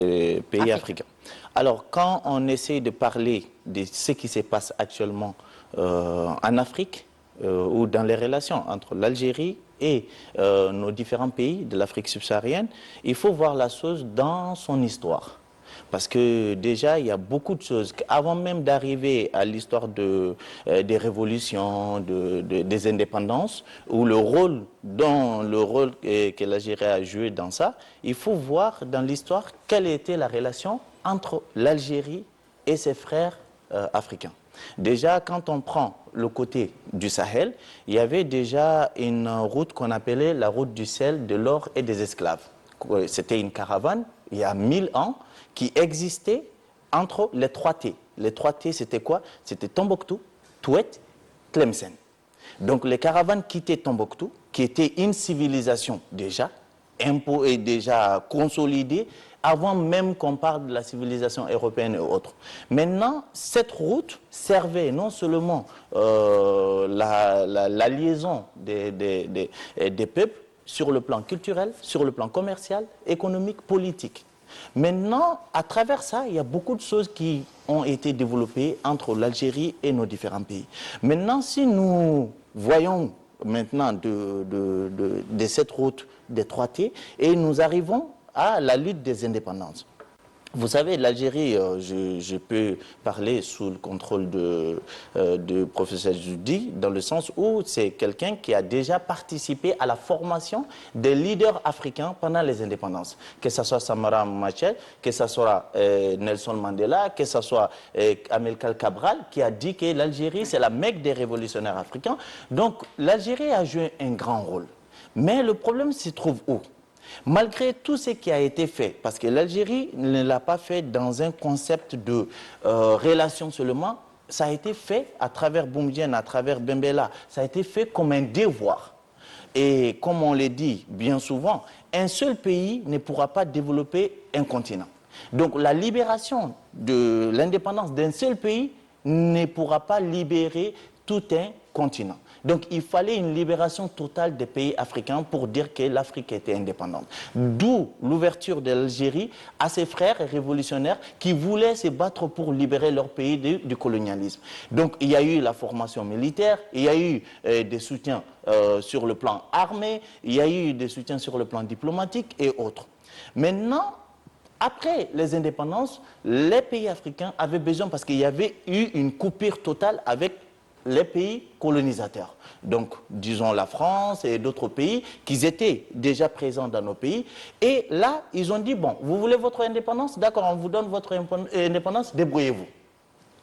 pays africains. Alors, quand on essaie de parler de ce qui se passe actuellement en Afrique ou dans les relations entre l'Algérie et nos différents pays de l'Afrique subsaharienne, il faut voir la chose dans son histoire. Parce que déjà, il y a beaucoup de choses. Avant même d'arriver à l'histoire des révolutions, des indépendances, ou le rôle que l'Algérie a joué dans ça, il faut voir dans l'histoire quelle était la relation entre l'Algérie et ses frères africains. Déjà, quand on prend le côté du Sahel, il y avait déjà une route qu'on appelait la route du sel, de l'or et des esclaves. C'était une caravane, il y a 1000 ans, qui existait entre les 3 T. Les 3 T, c'était quoi? C'était Tombouctou, Touet, Tlemcen. Donc les caravanes quittaient Tombouctou, qui était une civilisation déjà, et déjà consolidée, avant même qu'on parle de la civilisation européenne et autres. Maintenant, cette route servait non seulement la liaison des peuples sur le plan culturel, sur le plan commercial, économique, politique. Maintenant, à travers ça, il y a beaucoup de choses qui ont été développées entre l'Algérie et nos différents pays. Maintenant, si nous voyons maintenant de cette route des 3 T et nous arrivons à la lutte des indépendances. Vous savez, l'Algérie, je peux parler sous le contrôle de professeur Joudi, dans le sens où c'est quelqu'un qui a déjà participé à la formation des leaders africains pendant les indépendances. Que ce soit Samara Machel, que ce soit Nelson Mandela, que ce soit Amilcar Cabral, qui a dit que l'Algérie, c'est la Mecque des révolutionnaires africains. Donc, l'Algérie a joué un grand rôle. Mais le problème se trouve où? Malgré tout ce qui a été fait, parce que l'Algérie ne l'a pas fait dans un concept de relation seulement, ça a été fait à travers Boumediene, à travers Bembella, ça a été fait comme un devoir. Et comme on le dit bien souvent, un seul pays ne pourra pas développer un continent. Donc la libération de l'indépendance d'un seul pays ne pourra pas libérer tout un continent. Donc il fallait une libération totale des pays africains pour dire que l'Afrique était indépendante. D'où l'ouverture de l'Algérie à ses frères révolutionnaires qui voulaient se battre pour libérer leur pays du colonialisme. Donc il y a eu la formation militaire, il y a eu des soutiens sur le plan armé, il y a eu des soutiens sur le plan diplomatique et autres. Maintenant, après les indépendances, les pays africains avaient besoin, parce qu'il y avait eu une coupure totale avec les pays colonisateurs. Donc, disons la France et d'autres pays qui étaient déjà présents dans nos pays. Et là, ils ont dit, bon, vous voulez votre indépendance? D'accord, on vous donne votre indépendance, débrouillez-vous.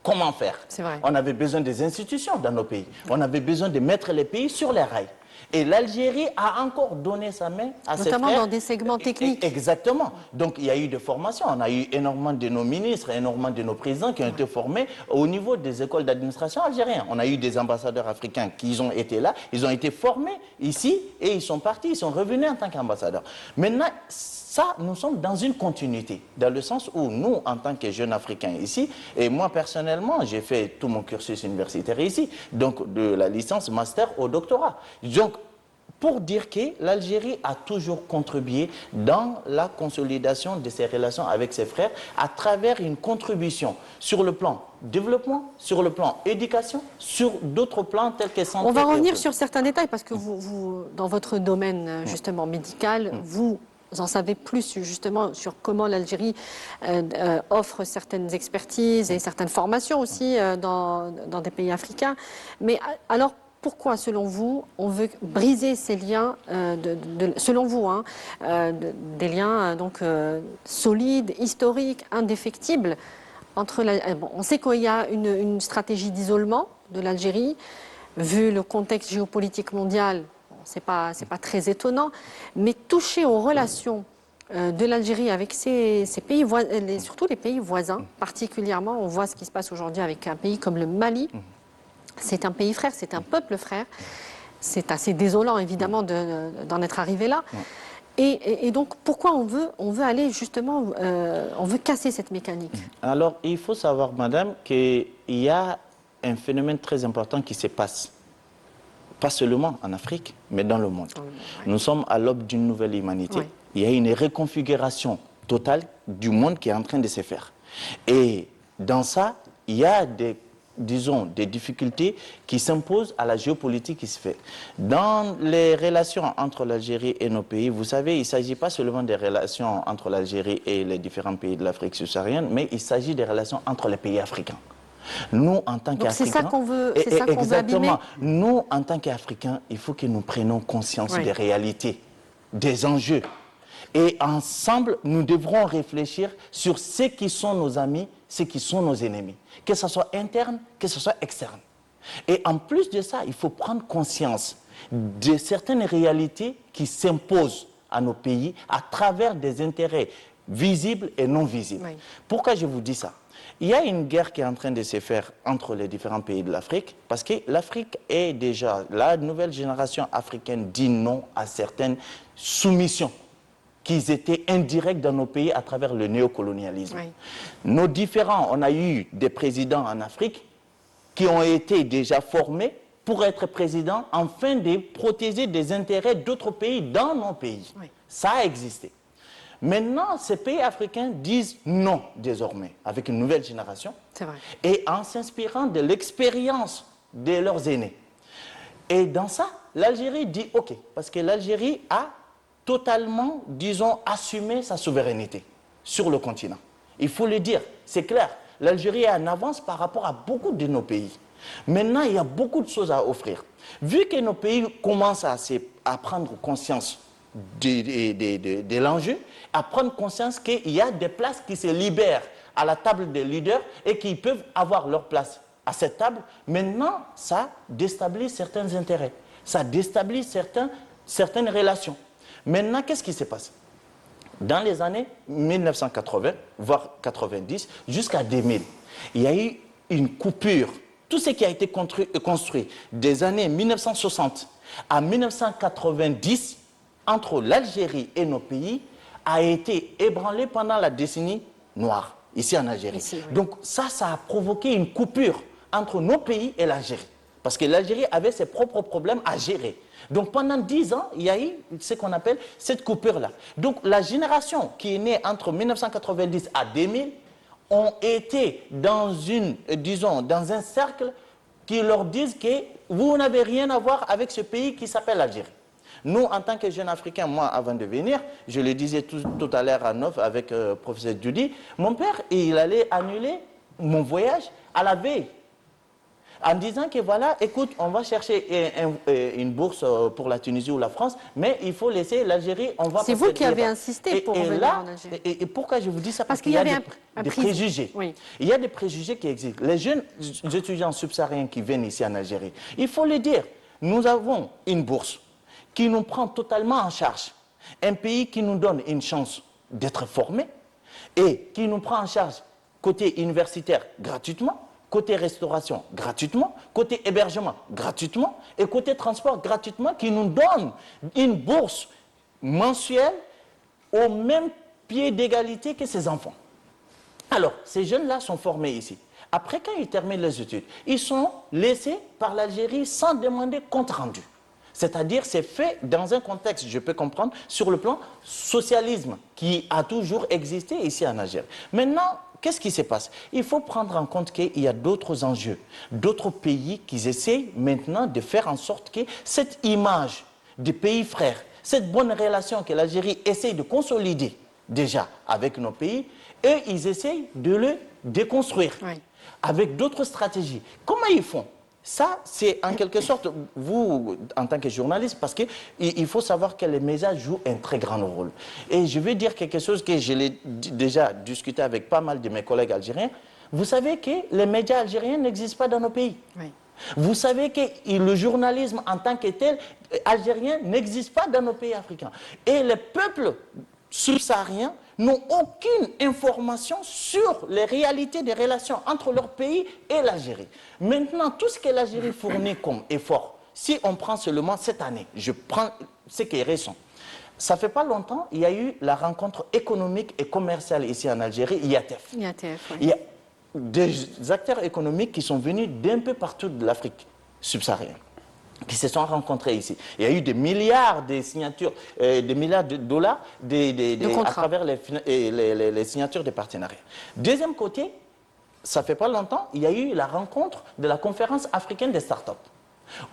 Comment faire? C'est vrai. On avait besoin des institutions dans nos pays. On avait besoin de mettre les pays sur les rails. Et l'Algérie a encore donné sa main à ses frères. Notamment dans des segments techniques. Exactement. Donc il y a eu des formations. On a eu énormément de nos ministres, énormément de nos présidents qui ont été formés au niveau des écoles d'administration algériennes. On a eu des ambassadeurs africains qui ont été là, ils ont été formés ici et ils sont partis, ils sont revenus en tant qu'ambassadeurs. Maintenant, ça, nous sommes dans une continuité, dans le sens où nous, en tant que jeunes Africains ici, et moi personnellement, j'ai fait tout mon cursus universitaire ici, donc de la licence, master au doctorat. Donc, pour dire que l'Algérie a toujours contribué dans la consolidation de ses relations avec ses frères à travers une contribution sur le plan développement, sur le plan éducation, sur d'autres plans tels que santé. On va revenir sur certains détails parce que vous dans votre domaine justement médical, vous en savez plus justement sur comment l'Algérie offre certaines expertises et certaines formations aussi dans des pays africains. Mais alors, pourquoi, selon vous, on veut briser ces liens, selon vous, des liens solides, historiques, indéfectibles entre bon, on sait qu'il y a une stratégie d'isolement de l'Algérie, vu le contexte géopolitique mondial. C'est pas très étonnant, mais toucher aux relations de l'Algérie avec ses pays, surtout les pays voisins, particulièrement, on voit ce qui se passe aujourd'hui avec un pays comme le Mali. C'est un pays frère, c'est un peuple frère. C'est assez désolant, évidemment, d'en être arrivé là. Et donc, pourquoi on veut aller justement, on veut casser cette mécanique? Alors, il faut savoir, madame, qu'il y a un phénomène très important qui se passe. Pas seulement en Afrique, mais dans le monde. Nous sommes à l'aube d'une nouvelle humanité. Il y a une reconfiguration totale du monde qui est en train de se faire. Et dans ça, il y a des difficultés qui s'imposent à la géopolitique qui se fait. Dans les relations entre l'Algérie et nos pays, vous savez, il ne s'agit pas seulement des relations entre l'Algérie et les différents pays de l'Afrique subsaharienne, mais il s'agit des relations entre les pays africains. Nous, en tant qu'Africains... c'est ça qu'on veut, c'est ça qu'on veut abîmer. Nous, en tant qu'Africains, il faut que nous prenions conscience des réalités, des enjeux. Et ensemble, nous devrons réfléchir sur ce qui sont nos amis, ce qui sont nos ennemis. Que ce soit interne, que ce soit externe. Et en plus de ça, il faut prendre conscience de certaines réalités qui s'imposent à nos pays à travers des intérêts visibles et non visibles. Oui. Pourquoi je vous dis ça? Il y a une guerre qui est en train de se faire entre les différents pays de l'Afrique, parce que l'Afrique est déjà, la nouvelle génération africaine dit non à certaines soumissions qui étaient indirects dans nos pays à travers le néocolonialisme. Oui. Nos différents, on a eu des présidents en Afrique qui ont été déjà formés pour être présidents afin de protéger des intérêts d'autres pays dans nos pays. Oui. Ça a existé. Maintenant, ces pays africains disent non désormais, avec une nouvelle génération, et en s'inspirant de l'expérience de leurs aînés. Et dans ça, l'Algérie dit OK, parce que l'Algérie a totalement, disons, assumé sa souveraineté sur le continent. Il faut le dire, c'est clair, l'Algérie est en avance par rapport à beaucoup de nos pays. Maintenant, il y a beaucoup de choses à offrir. Vu que nos pays commencent à prendre conscience de l'enjeu, à prendre conscience qu'il y a des places qui se libèrent à la table des leaders et qui peuvent avoir leur place à cette table, maintenant, ça déstabilise certains intérêts, ça déstabilise certaines relations. Maintenant, qu'est-ce qui se passe? Dans les années 1980, voire 90, jusqu'à 2000, il y a eu une coupure. Tout ce qui a été construit des années 1960 à 1990 entre l'Algérie et nos pays a été ébranlé pendant la décennie noire, ici en Algérie. Ici, oui. Donc ça a provoqué une coupure entre nos pays et l'Algérie. Parce que l'Algérie avait ses propres problèmes à gérer. Donc pendant 10 ans, il y a eu ce qu'on appelle cette coupure-là. Donc la génération qui est née entre 1990 à 2000 ont été dans un cercle qui leur disent que vous n'avez rien à voir avec ce pays qui s'appelle l'Algérie. Nous, en tant que jeunes Africains, moi, avant de venir, je le disais tout à l'heure à Neuf avec le professeur Judy, mon père, il allait annuler mon voyage à la veille. En disant que voilà, écoute, on va chercher une bourse pour la Tunisie ou la France, mais il faut laisser l'Algérie, on va... C'est vous qui avez insisté pour venir en Algérie. Et pourquoi je vous dis ça? Parce qu'il y a des préjugés. Oui. Il y a des préjugés qui existent. Les jeunes étudiants subsahariens qui viennent ici en Algérie, il faut le dire, nous avons une bourse qui nous prend totalement en charge. Un pays qui nous donne une chance d'être formés et qui nous prend en charge côté universitaire gratuitement, côté restauration gratuitement, côté hébergement gratuitement et côté transport gratuitement, qui nous donne une bourse mensuelle au même pied d'égalité que ses enfants. Alors, ces jeunes-là sont formés ici. Après, quand ils terminent les études, ils sont laissés par l'Algérie sans demander compte rendu. C'est-à-dire, c'est fait dans un contexte, je peux comprendre, sur le plan socialisme, qui a toujours existé ici en Algérie. Maintenant, qu'est-ce qui se passe? Il faut prendre en compte qu'il y a d'autres enjeux, d'autres pays qui essayent maintenant de faire en sorte que cette image des pays frères, cette bonne relation que l'Algérie essaye de consolider déjà avec nos pays, eux, ils essayent de le déconstruire avec d'autres stratégies. Comment ils font? Ça, c'est en quelque sorte, vous, en tant que journaliste, parce qu'il faut savoir que les médias jouent un très grand rôle. Et je vais dire quelque chose que je l'ai déjà discuté avec pas mal de mes collègues algériens. Vous savez que les médias algériens n'existent pas dans nos pays. Oui. Vous savez que le journalisme en tant que tel, algérien, n'existe pas dans nos pays africains. Et les peuples subsahariens n'ont aucune information sur les réalités des relations entre leur pays et l'Algérie. Maintenant, tout ce que l'Algérie fournit comme effort, si on prend seulement cette année, je prends ce qui est récent, ça ne fait pas longtemps, il y a eu la rencontre économique et commerciale ici en Algérie, IATF. IATF, oui. Il y a des acteurs économiques qui sont venus d'un peu partout de l'Afrique subsaharienne. qui se sont rencontrés ici. Il y a eu des milliards de signatures, des milliards de dollars à travers les signatures des partenariats. Deuxième côté, ça fait pas longtemps, il y a eu la rencontre de la conférence africaine des startups,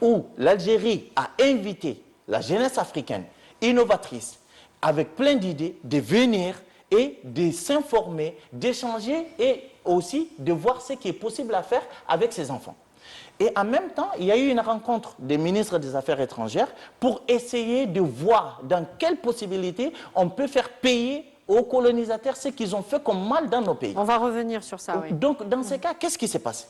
où l'Algérie a invité la jeunesse africaine innovatrice, avec plein d'idées, de venir et de s'informer, d'échanger et aussi de voir ce qui est possible à faire avec ses enfants. Et en même temps, il y a eu une rencontre des ministres des Affaires étrangères pour essayer de voir dans quelles possibilités on peut faire payer aux colonisateurs ce qu'ils ont fait comme mal dans nos pays. On va revenir sur ça, oui. Donc, dans ces cas, qu'est-ce qui s'est passé?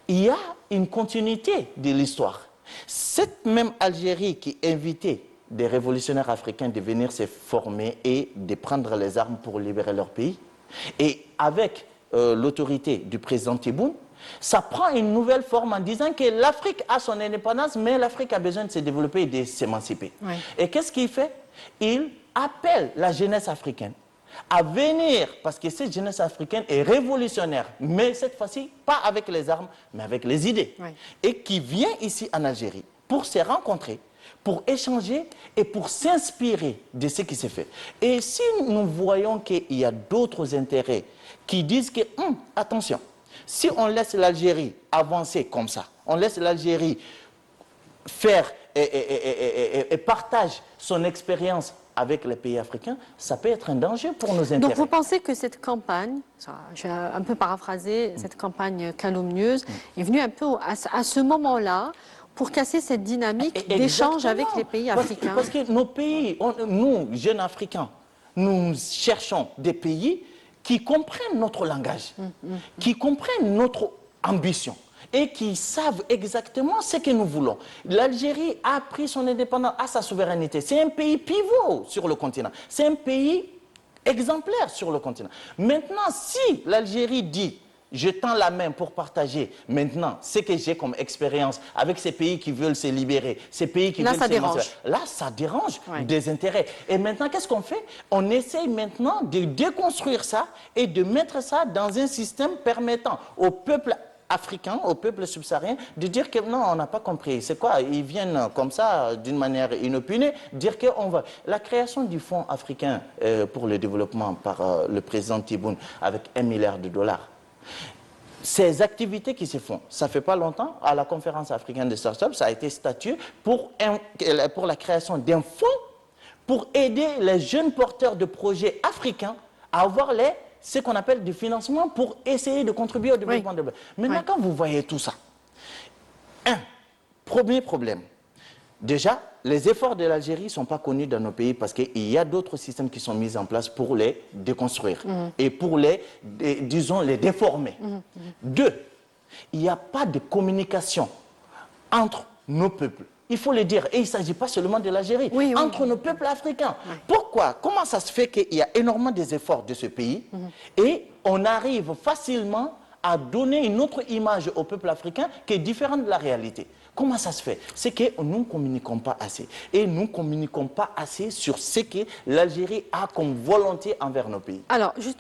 Il y a une continuité de l'histoire. Cette même Algérie qui invitait des révolutionnaires africains de venir se former et de prendre les armes pour libérer leur pays, et avec l'autorité du président Tebboune, ça prend une nouvelle forme en disant que l'Afrique a son indépendance, mais l'Afrique a besoin de se développer et de s'émanciper. Oui. Et qu'est-ce qu'il fait? Il appelle la jeunesse africaine à venir, parce que cette jeunesse africaine est révolutionnaire, mais cette fois-ci, pas avec les armes, mais avec les idées. Oui. Et qui vient ici en Algérie pour se rencontrer, pour échanger et pour s'inspirer de ce qui s'est fait. Et si nous voyons qu'il y a d'autres intérêts qui disent que, attention, si on laisse l'Algérie avancer comme ça, on laisse l'Algérie faire et partage son expérience avec les pays africains, ça peut être un danger pour nos intérêts. Donc vous pensez que cette campagne, je vais un peu paraphraser, cette campagne calomnieuse, est venue un peu à ce moment-là pour casser cette dynamique d'échange avec les pays africains? Parce que nos pays, nous, jeunes Africains, nous cherchons des pays qui comprennent notre langage, qui comprennent notre ambition et qui savent exactement ce que nous voulons. L'Algérie a pris son indépendance, a sa souveraineté. C'est un pays pivot sur le continent. C'est un pays exemplaire sur le continent. Maintenant, si l'Algérie dit je tends la main pour partager maintenant ce que j'ai comme expérience avec ces pays qui veulent se libérer, ces pays qui veulent se libérer. Là, ça dérange des intérêts. Et maintenant, qu'est-ce qu'on fait? On essaye maintenant de déconstruire ça et de mettre ça dans un système permettant au peuple africain, au peuple subsaharien, de dire que non, on n'a pas compris. C'est quoi? Ils viennent comme ça, d'une manière inopinée, dire qu'on va... La création du Fonds africain pour le développement par le président Tebboune avec 1 milliard de dollars, ces activités qui se font, ça fait pas longtemps, à la conférence africaine des startups, ça a été statué pour la création d'un fonds pour aider les jeunes porteurs de projets africains à avoir ce qu'on appelle du financement pour essayer de contribuer au développement de... Maintenant, quand vous voyez tout ça, premier problème, déjà, les efforts de l'Algérie ne sont pas connus dans nos pays parce qu'il y a d'autres systèmes qui sont mis en place pour les déconstruire et pour disons, les déformer. Deux, il n'y a pas de communication entre nos peuples. Il faut le dire, et il ne s'agit pas seulement de l'Algérie, entre nos peuples africains. Pourquoi? Comment ça se fait qu'il y a énormément des efforts de ce pays et on arrive facilement à donner une autre image au peuple africain qui est différente de la réalité? Comment ça se fait? C'est que nous ne communiquons pas assez. Et nous ne communiquons pas assez sur ce que l'Algérie a comme volonté envers nos pays. Alors, justement,